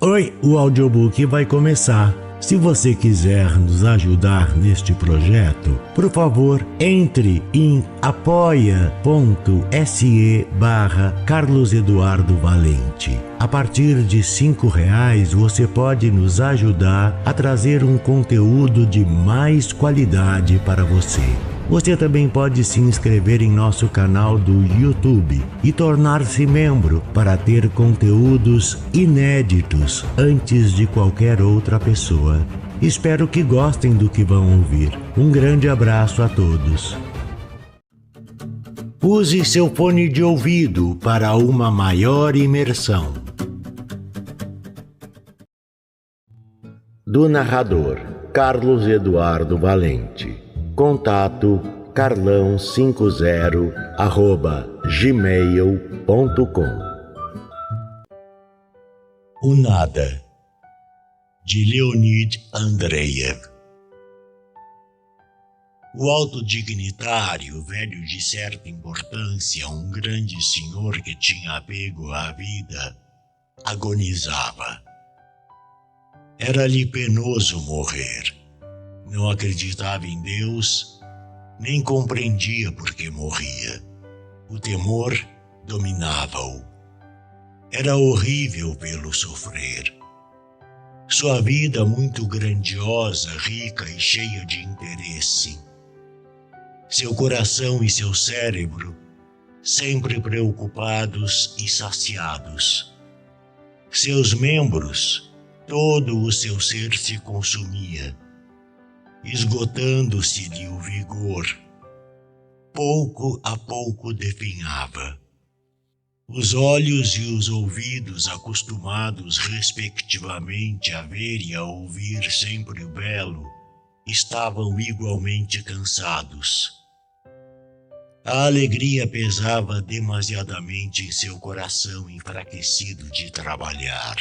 Oi, o audiobook vai começar. Se você quiser nos ajudar neste projeto, por favor, entre em apoia.se/Carlos Eduardo Valente. A partir de R$5 você pode nos ajudar a trazer um conteúdo de mais qualidade para você. Você também pode se inscrever em nosso canal do YouTube e tornar-se membro para ter conteúdos inéditos antes de qualquer outra pessoa. Espero que gostem do que vão ouvir. Um grande abraço a todos. Use seu fone de ouvido para uma maior imersão. Do narrador Carlos Eduardo Valente. Contato carlão50@gmail.com. O Nada, de Leonid Andreev. O alto dignitário, velho de certa importância, um grande senhor que tinha apego à vida, agonizava. Era-lhe penoso morrer. Não acreditava em Deus, nem compreendia por que morria. O temor dominava-o. Era horrível vê-lo sofrer. Sua vida muito grandiosa, rica e cheia de interesse. Seu coração e seu cérebro sempre preocupados e saciados. Seus membros, todo o seu ser se consumia, esgotando-se-lhe o vigor. Pouco a pouco definhava. Os olhos e os ouvidos, acostumados respectivamente a ver e a ouvir sempre o belo, estavam igualmente cansados. A alegria pesava demasiadamente em seu coração enfraquecido de trabalhar.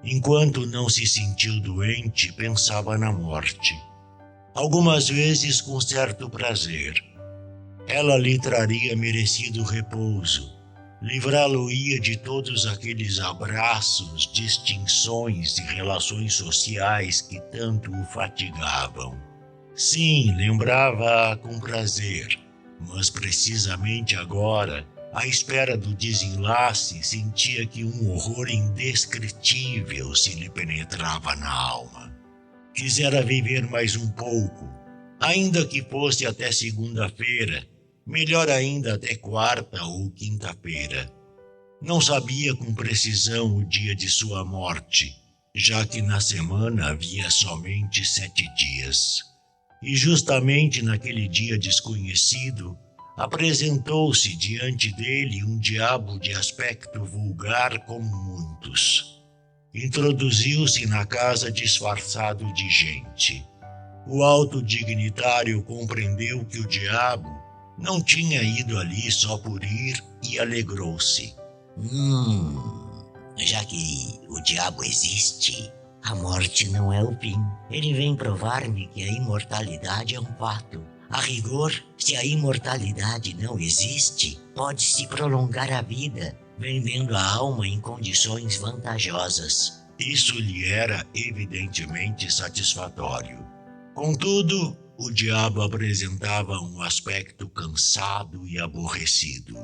Enquanto não se sentiu doente, pensava na morte. Algumas vezes com certo prazer. Ela lhe traria merecido repouso, livrá-lo-ia de todos aqueles abraços, distinções e relações sociais que tanto o fatigavam. Sim, lembrava-a com prazer, mas precisamente agora, à espera do desenlace, sentia que um horror indescritível se lhe penetrava na alma. Quisera viver mais um pouco, ainda que fosse até segunda-feira, melhor ainda até quarta ou quinta-feira. Não sabia com precisão o dia de sua morte, já que na semana havia somente 7 dias. E justamente naquele dia desconhecido, apresentou-se diante dele um diabo de aspecto vulgar como muitos. Introduziu-se na casa disfarçado de gente. O alto dignitário compreendeu que o diabo não tinha ido ali só por ir e alegrou-se. Já que o diabo existe, a morte não é o fim. Ele vem provar-me que a imortalidade é um fato. A rigor, se a imortalidade não existe, pode-se prolongar a vida, vendendo a alma em condições vantajosas. Isso lhe era evidentemente satisfatório. Contudo, o diabo apresentava um aspecto cansado e aborrecido.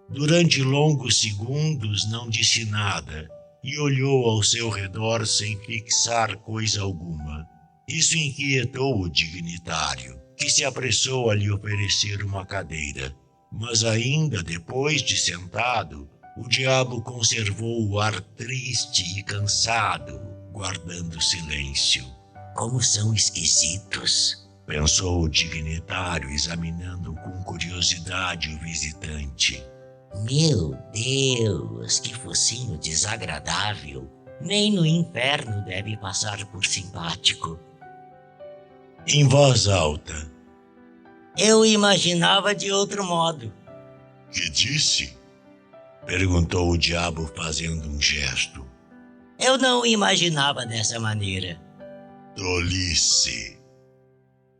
Durante longos segundos não disse nada e olhou ao seu redor sem fixar coisa alguma. Isso inquietou o dignitário, que se apressou a lhe oferecer uma cadeira. Mas ainda depois de sentado, o diabo conservou o ar triste e cansado, guardando silêncio. Como são esquisitos, pensou o dignitário, examinando com curiosidade o visitante. Meu Deus, que focinho desagradável. Nem no inferno deve passar por simpático. Em voz alta. Eu imaginava de outro modo. Que disse? Perguntou o diabo fazendo um gesto. Eu não imaginava dessa maneira. Tolice.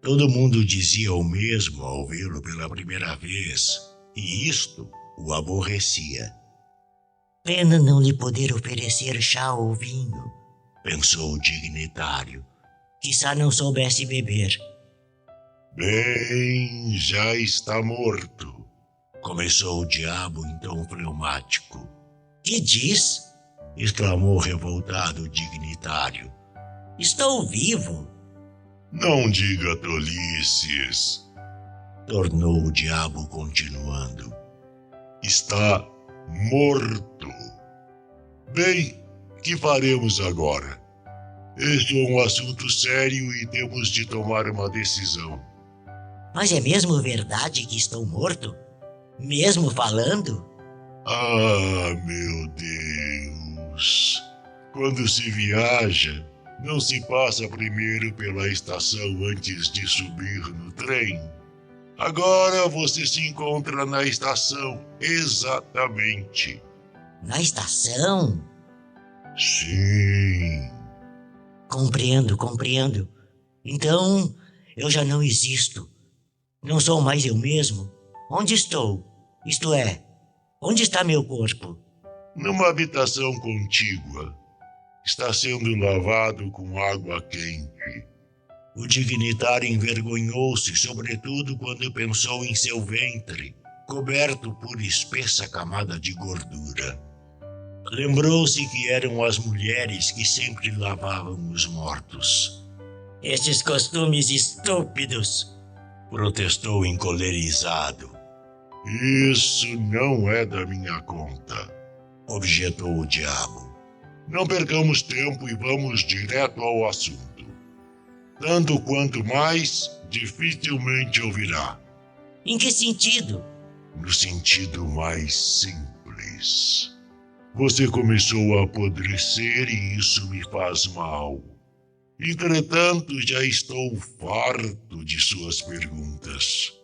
Todo mundo dizia o mesmo ao vê-lo pela primeira vez, e isto o aborrecia. Pena não lhe poder oferecer chá ou vinho, pensou o dignitário. Quizá não soubesse beber. Bem, já está morto, começou o diabo em tom fleumático. Que diz? Exclamou revoltado o dignitário. Estou vivo. Não diga tolices, tornou o diabo continuando. Está morto. Bem, que faremos agora? Este é um assunto sério e temos de tomar uma decisão. Mas é mesmo verdade que estou morto? Mesmo falando? Ah, meu Deus! Quando se viaja, não se passa primeiro pela estação antes de subir no trem. Agora você se encontra na estação, exatamente. Na estação? Sim. Compreendo. Então, eu já não existo. Não sou mais eu mesmo. Onde estou? Isto é, onde está meu corpo? Numa habitação contígua. Está sendo lavado com água quente. O dignitário envergonhou-se, sobretudo quando pensou em seu ventre, coberto por espessa camada de gordura. Lembrou-se que eram as mulheres que sempre lavavam os mortos. Estes costumes estúpidos! Protestou encolerizado. Isso não é da minha conta, objetou o diabo. Não percamos tempo e vamos direto ao assunto. Tanto quanto mais, dificilmente ouvirá. Em que sentido? No sentido mais simples. Você começou a apodrecer e isso me faz mal. Entretanto, já estou farto de suas perguntas.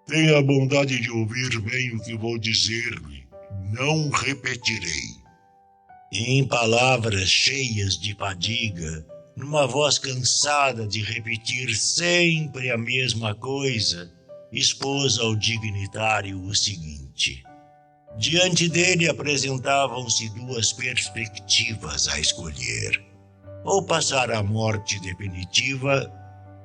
Tenha a bondade de ouvir bem o que vou dizer-lhe. Não repetirei. Em palavras cheias de fadiga, numa voz cansada de repetir sempre a mesma coisa, expôs ao dignitário o seguinte. Diante dele apresentavam-se duas perspectivas a escolher. Ou passar a morte definitiva,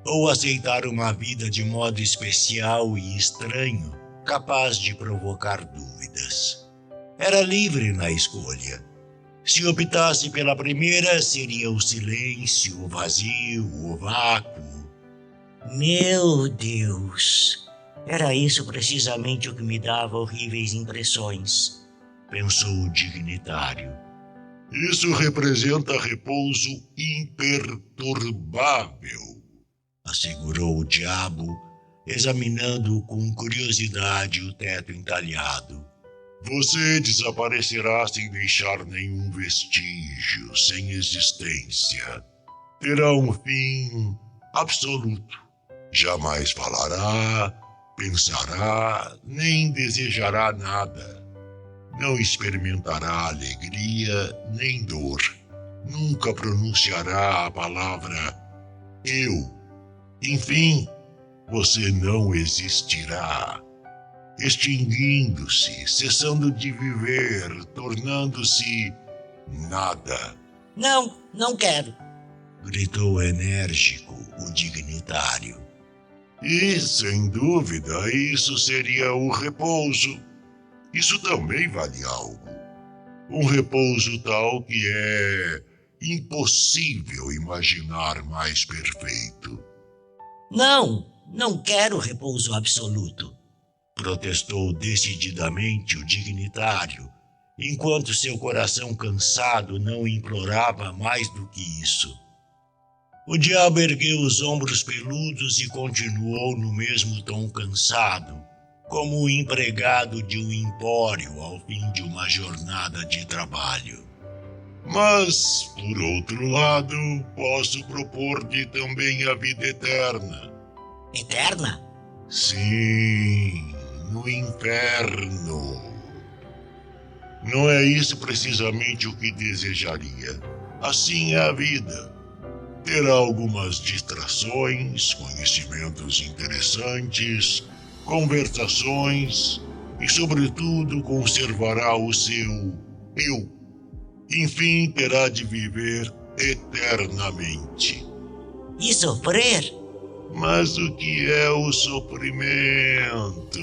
ou aceitar uma vida de modo especial e estranho, capaz de provocar dúvidas. Era livre na escolha. Se optasse pela primeira, seria o silêncio, o vazio, o vácuo. Meu Deus! Era isso precisamente o que me dava horríveis impressões, pensou o dignitário. Isso representa repouso imperturbável, assegurou o diabo, examinando com curiosidade o teto entalhado. Você desaparecerá sem deixar nenhum vestígio, sem existência. Terá um fim absoluto. Jamais falará, pensará, nem desejará nada. Não experimentará alegria nem dor. Nunca pronunciará a palavra eu. Enfim, você não existirá. Extinguindo-se, cessando de viver, tornando-se nada. Não quero, gritou enérgico o dignitário. E, sem dúvida, isso seria o repouso. Isso também vale algo. Um repouso tal que é impossível imaginar mais perfeito. Não quero repouso absoluto, protestou decididamente o dignitário, enquanto seu coração cansado não implorava mais do que isso. O diabo ergueu os ombros peludos e continuou no mesmo tom cansado, como o empregado de um empório ao fim de uma jornada de trabalho. Mas, por outro lado, posso propor-lhe também a vida eterna. Eterna? Sim, no inferno. Não é isso precisamente o que desejaria. Assim é a vida. Terá algumas distrações, conhecimentos interessantes, conversações e, sobretudo, conservará o seu morreu. Enfim, terá de viver eternamente. E sofrer? Mas o que é o sofrimento?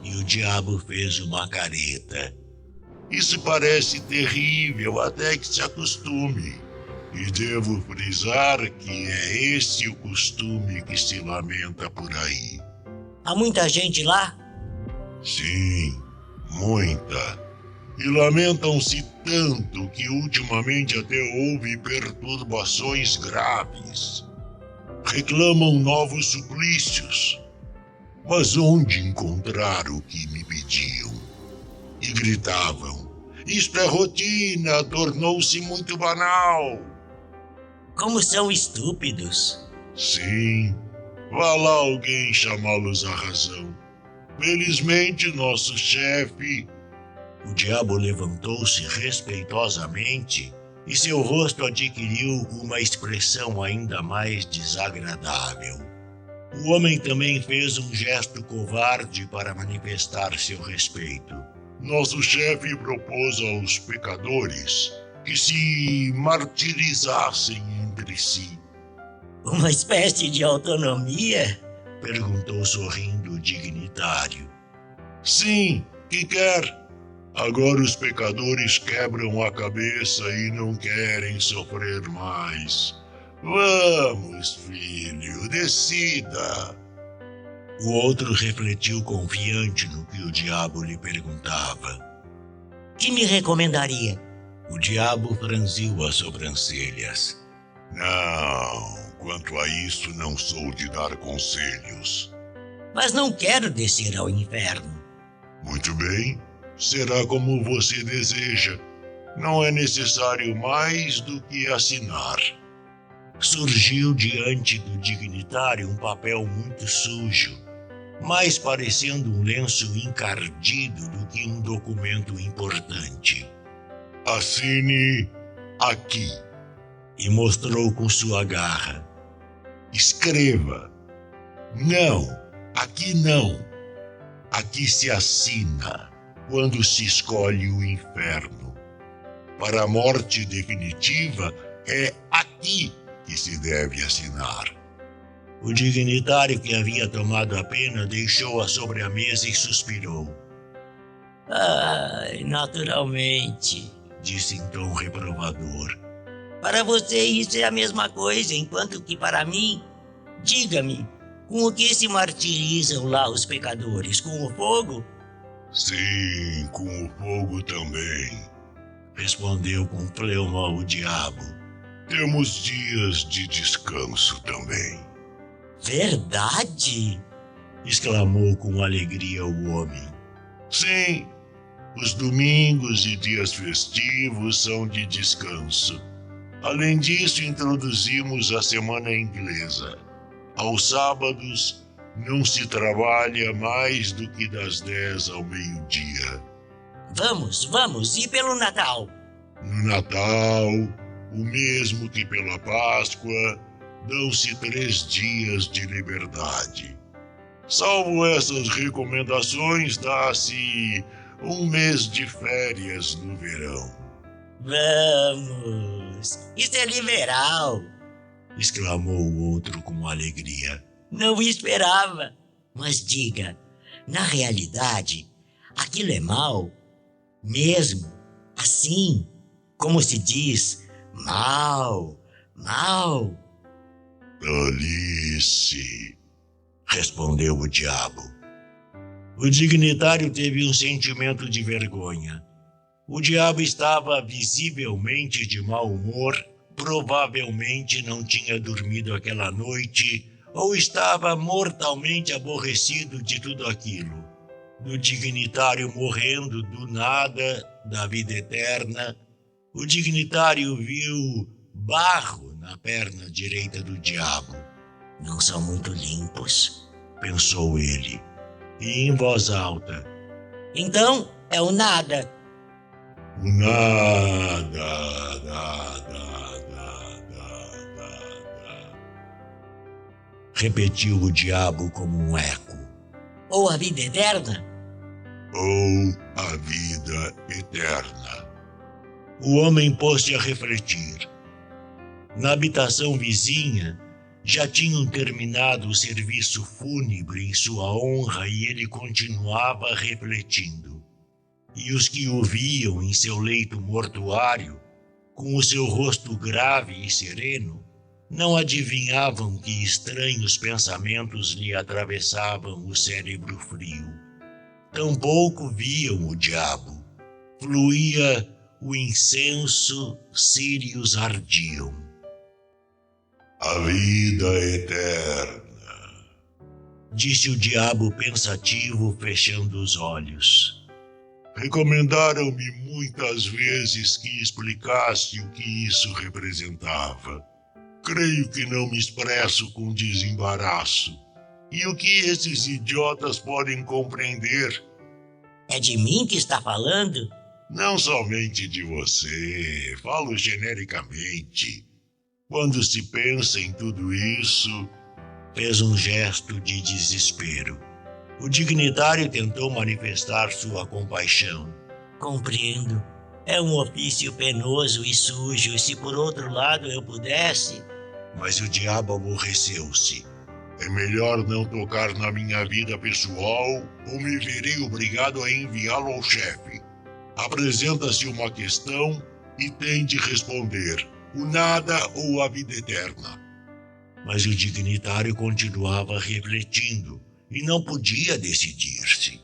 E o diabo fez uma careta. Isso parece terrível até que se acostume. E devo frisar que é esse o costume que se lamenta por aí. Há muita gente lá? Sim, muita. E lamentam-se tanto que ultimamente até houve perturbações graves. Reclamam novos suplícios. Mas onde encontrar o que me pediam? E gritavam: isto é rotina, tornou-se muito banal. Como são estúpidos. Sim, vá lá alguém chamá-los à razão. Felizmente, nosso chefe... O diabo levantou-se respeitosamente e seu rosto adquiriu uma expressão ainda mais desagradável. O homem também fez um gesto covarde para manifestar seu respeito. Nosso chefe propôs aos pecadores que se martirizassem entre si. Uma espécie de autonomia? Perguntou sorrindo o dignitário. Sim, que quer? Agora os pecadores quebram a cabeça e não querem sofrer mais. Vamos, filho, decida. O outro refletiu confiante no que o diabo lhe perguntava. Que me recomendaria? O diabo franziu as sobrancelhas. Não, quanto a isso não sou de dar conselhos. Mas não quero descer ao inferno. Muito bem, será como você deseja. Não é necessário mais do que assinar. Surgiu diante do dignitário um papel muito sujo, mais parecendo um lenço encardido do que um documento importante. Assine aqui. E mostrou com sua garra. Escreva. Não, aqui não. Aqui se assina quando se escolhe o inferno. Para a morte definitiva, é aqui que se deve assinar. O dignitário que havia tomado a pena deixou-a sobre a mesa e suspirou. Ai, naturalmente, disse em tom reprovador. Para você isso é a mesma coisa, enquanto que para mim, diga-me, com o que se martirizam lá os pecadores? Com o fogo? Sim, com o fogo também, respondeu com pleuma o diabo. Temos dias de descanso também. Verdade? Exclamou com alegria o homem. Sim, os domingos e dias festivos são de descanso. Além disso, introduzimos a semana inglesa. Aos sábados, não se trabalha mais do que das 10 ao meio-dia. Vamos, e pelo Natal? No Natal, o mesmo que pela Páscoa, dão-se 3 dias de liberdade. Salvo essas recomendações, dá-se 1 mês de férias no verão. Vamos, isso é liberal, exclamou o outro com alegria. Não esperava. Mas diga, na realidade, aquilo é mal? Mesmo assim, como se diz, mal. Tolice, respondeu o diabo. O dignitário teve um sentimento de vergonha. O diabo estava visivelmente de mau humor, provavelmente não tinha dormido aquela noite ou estava mortalmente aborrecido de tudo aquilo. Do dignitário morrendo do nada, da vida eterna, o dignitário viu barro na perna direita do diabo. Não são muito limpos, pensou ele, e em voz alta. Então é o nada. O nada. Repetiu o diabo como um eco. Ou a vida eterna? ou a vida eterna. O homem pôs-se a refletir. Na habitação vizinha, já tinham terminado o serviço fúnebre em sua honra e ele continuava refletindo. E os que o viam em seu leito mortuário, com o seu rosto grave e sereno, não adivinhavam que estranhos pensamentos lhe atravessavam o cérebro frio. Tampouco viam o diabo. Fluía o incenso, círios ardiam. A vida eterna, disse o diabo pensativo, fechando os olhos. Recomendaram-me muitas vezes que explicasse o que isso representava. Creio que não me expresso com desembaraço. E o que esses idiotas podem compreender? É de mim que está falando? Não somente de você, falo genericamente. Quando se pensa em tudo isso, fez um gesto de desespero. O dignitário tentou manifestar sua compaixão. Compreendo. É um ofício penoso e sujo, e se por outro lado eu pudesse... Mas o diabo aborreceu-se. É melhor não tocar na minha vida pessoal ou me verei obrigado a enviá-lo ao chefe. Apresenta-se uma questão e tem de responder o nada ou a vida eterna. Mas o dignitário continuava refletindo e não podia decidir-se.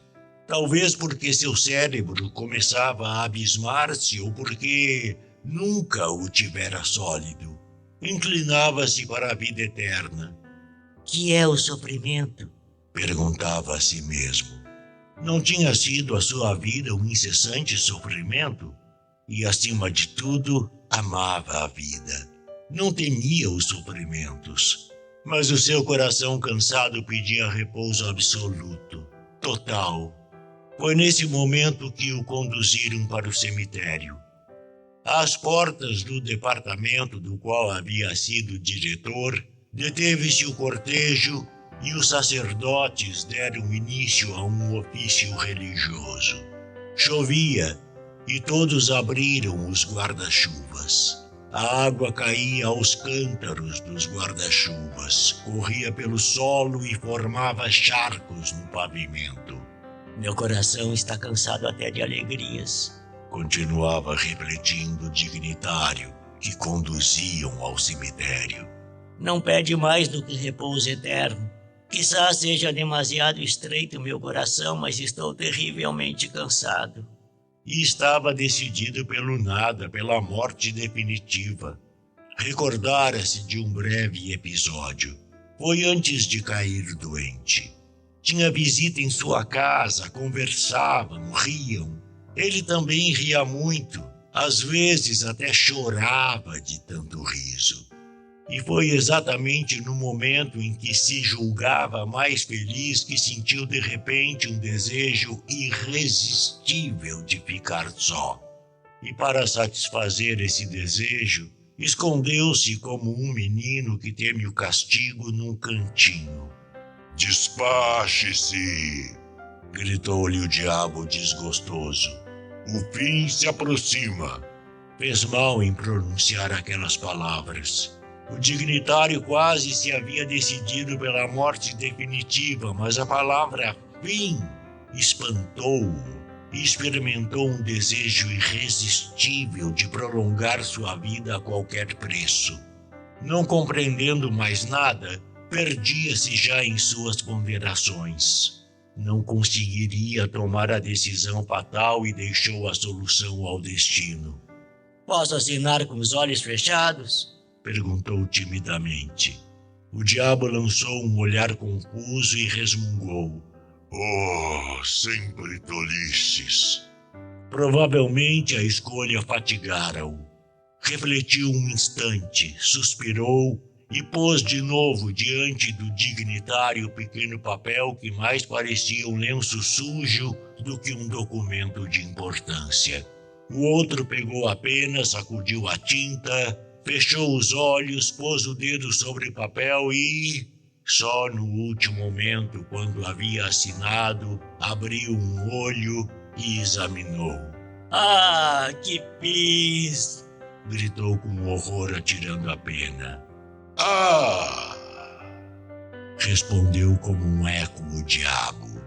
Talvez porque seu cérebro começava a abismar-se ou porque nunca o tivera sólido. Inclinava-se para a vida eterna. Que é o sofrimento? Perguntava a si mesmo. Não tinha sido a sua vida um incessante sofrimento? E, acima de tudo, amava a vida. Não temia os sofrimentos. Mas o seu coração cansado pedia repouso absoluto, total. Foi nesse momento que o conduziram para o cemitério. Às portas do departamento do qual havia sido diretor, deteve-se o cortejo e os sacerdotes deram início a um ofício religioso. Chovia e todos abriram os guarda-chuvas. A água caía aos cântaros dos guarda-chuvas, corria pelo solo e formava charcos no pavimento. Meu coração está cansado até de alegrias. Continuava refletindo o dignitário que conduziam ao cemitério. Não pede mais do que repouso eterno. Quizás seja demasiado estreito meu coração, mas estou terrivelmente cansado. E estava decidido pelo nada, pela morte definitiva. Recordara-se de um breve episódio. Foi antes de cair doente. Tinha visita em sua casa, conversavam, riam. Ele também ria muito, às vezes até chorava de tanto riso. E foi exatamente no momento em que se julgava mais feliz que sentiu de repente um desejo irresistível de ficar só. E para satisfazer esse desejo, escondeu-se como um menino que teme o castigo num cantinho. Despache-se! Gritou-lhe o diabo desgostoso. O fim se aproxima. Fez mal em pronunciar aquelas palavras. O dignitário quase se havia decidido pela morte definitiva, mas a palavra fim espantou-o e experimentou um desejo irresistível de prolongar sua vida a qualquer preço. Não compreendendo mais nada, perdia-se já em suas ponderações. Não conseguiria tomar a decisão fatal e deixou a solução ao destino. Posso assinar com os olhos fechados? Perguntou timidamente. O diabo lançou um olhar confuso e resmungou. Oh, sempre tolices. Provavelmente a escolha fatigara-o. Refletiu um instante, suspirou e pôs de novo diante do dignitário o pequeno papel que mais parecia um lenço sujo do que um documento de importância. O outro pegou a pena, sacudiu a tinta, fechou os olhos, pôs o dedo sobre o papel e Só no último momento, quando havia assinado, abriu um olho e examinou. Ah, que pis! Gritou com horror, atirando a pena. Ah! Respondeu como um eco o diabo.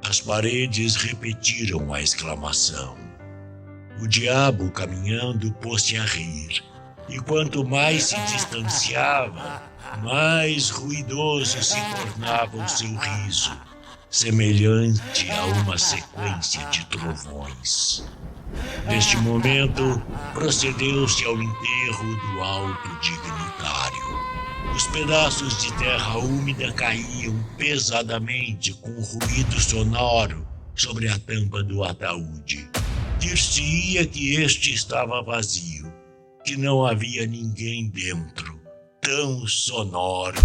As paredes repetiram a exclamação. O diabo, caminhando, pôs-se a rir. E quanto mais se distanciava, mais ruidoso se tornava o seu riso, semelhante a uma sequência de trovões. Neste momento, procedeu-se ao enterro do alto dignitário. Os pedaços de terra úmida caíam pesadamente com ruído sonoro sobre a tampa do ataúde. Dir-se-ia que este estava vazio, que não havia ninguém dentro. Tão sonoro